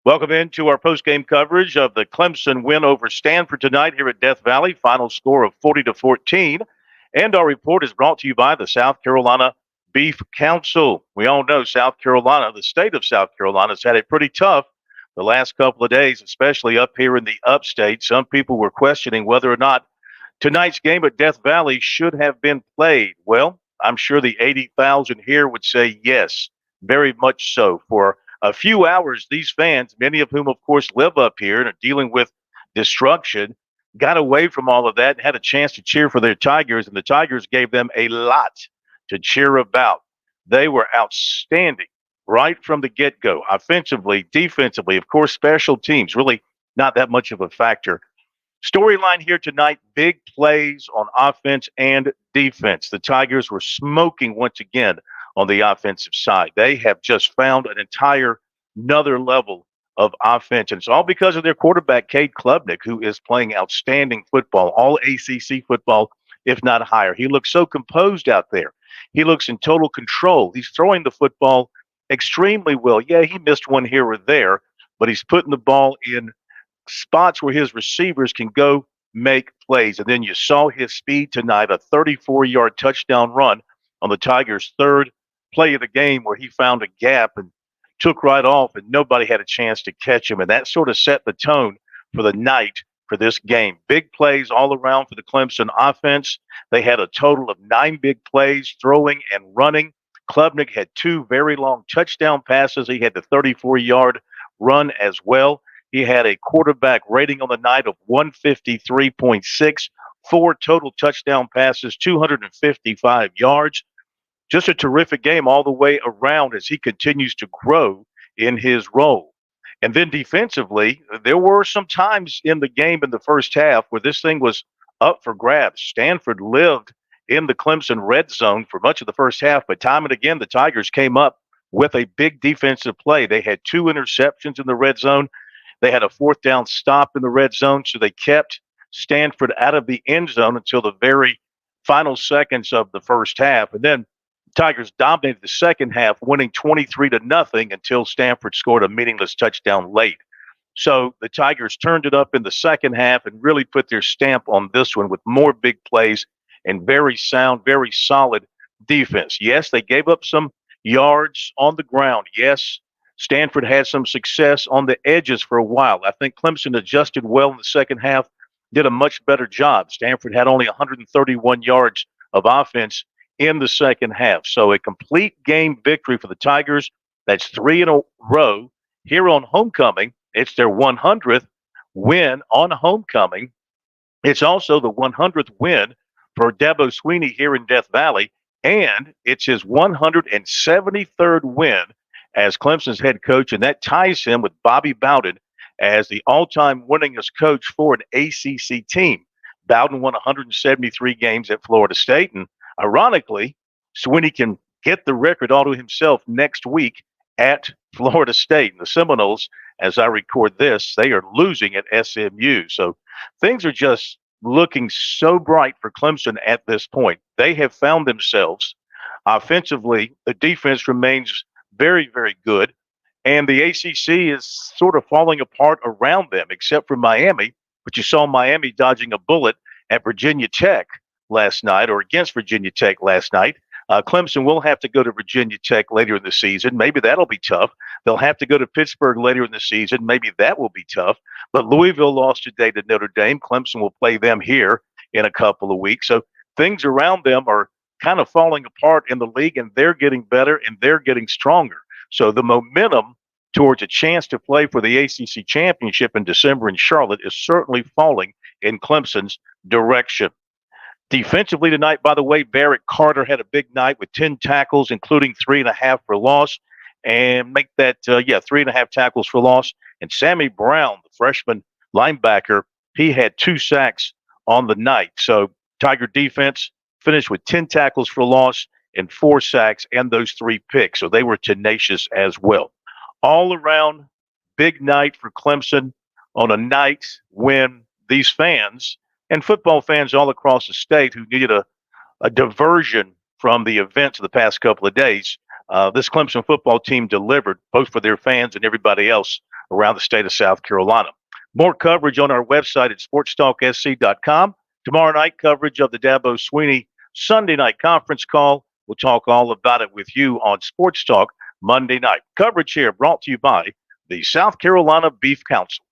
Welcome into our post-game coverage of the Clemson win over Stanford tonight here at Death Valley. Final score of 40-14. And our report is brought to you by the South Carolina Beef Council. We all know South Carolina, the state of South Carolina, has had it pretty tough the last couple of days, especially up here in the upstate. Some people were questioning whether or not tonight's game at Death Valley should have been played. Well, I'm sure the 80,000 here would say yes, very much so. For a few hours, these fans, many of whom, of course, live up here and are dealing with destruction, got away from all of that and had a chance to cheer for their Tigers, and the Tigers gave them a lot to cheer about. They were outstanding right from the get-go, offensively, defensively, of course, special teams, really not that much of a factor. Storyline here tonight, big plays on offense and defense. The Tigers were smoking once again on the offensive side. They have just found an entire another level of offense. And it's all because of their quarterback, Cade Klubnik, who is playing outstanding football, all ACC football, if not higher. He looks so composed out there. He looks in total control. He's throwing the football extremely well. Yeah, he missed one here or there, but he's putting the ball in spots where his receivers can go make plays. And then you saw his speed tonight, a 34-yard touchdown run on the Tigers' third play of the game where he found a gap and took right off, and nobody had a chance to catch him. And that sort of set the tone for the night for this game. Big plays all around for the Clemson offense. They had a total of 9 big plays, throwing and running. Klubnik had 2 very long touchdown passes. He had the 34-yard run as well. He had a quarterback rating on the night of 153.6, 4 total touchdown passes, 255 yards. Just a terrific game all the way around as he continues to grow in his role. And then defensively, there were some times in the game in the first half where this thing was up for grabs. Stanford lived in the Clemson red zone for much of the first half, but time and again, the Tigers came up with a big defensive play. They had 2 interceptions in the red zone. They had a 4th down stop in the red zone, so they kept Stanford out of the end zone until the very final seconds of the first half. And then Tigers dominated the second half, winning 23-0 until Stanford scored a meaningless touchdown late. So the Tigers turned it up in the second half and really put their stamp on this one with more big plays and very sound, very solid defense. Yes, they gave up some yards on the ground. Yes, Stanford had some success on the edges for a while. I think Clemson adjusted well in the second half, did a much better job. Stanford had only 131 yards of offense in the second half. So a complete game victory for the Tigers. That's 3 in a row. Here on homecoming, it's their 100th win on homecoming. It's also the 100th win for Dabo Swinney here in Death Valley, and it's his 173rd win as Clemson's head coach, and that ties him with Bobby Bowden as the all-time winningest coach for an ACC team. Bowden won 173 games at Florida State, and ironically, Swinney can get the record all to himself next week at Florida State. And the Seminoles, as I record this, they are losing at SMU. So things are just looking so bright for Clemson at this point. They have found themselves offensively. The defense remains very, very good. And the ACC is sort of falling apart around them, except for Miami. But you saw Miami dodging a bullet at Virginia Tech last night, or against Virginia Tech last night. Clemson will have to go to Virginia Tech later in the season. Maybe that'll be tough. They'll have to go to Pittsburgh later in the season. Maybe that will be tough. But Louisville lost today to Notre Dame. Clemson will play them here in a couple of weeks. So things around them are kind of falling apart in the league, and they're getting better and they're getting stronger. So the momentum towards a chance to play for the ACC championship in December in Charlotte is certainly falling in Clemson's direction. Defensively tonight, by the way, Barrett Carter had a big night with 10 tackles, including 3.5 for loss, and make that, 3.5 tackles for loss. And Sammy Brown, the freshman linebacker, he had 2 sacks on the night. So Tiger defense finished with 10 tackles for loss and 4 sacks and those 3 picks. So they were tenacious as well. All around, big night for Clemson on a night when these fans and football fans all across the state who needed a diversion from the events of the past couple of days, this Clemson football team delivered, both for their fans and everybody else, around the state of South Carolina. More coverage on our website at sportstalksc.com. Tomorrow night, coverage of the Dabo Swinney Sunday night conference call. We'll talk all about it with you on Sports Talk Monday night. Coverage here brought to you by the South Carolina Beef Council.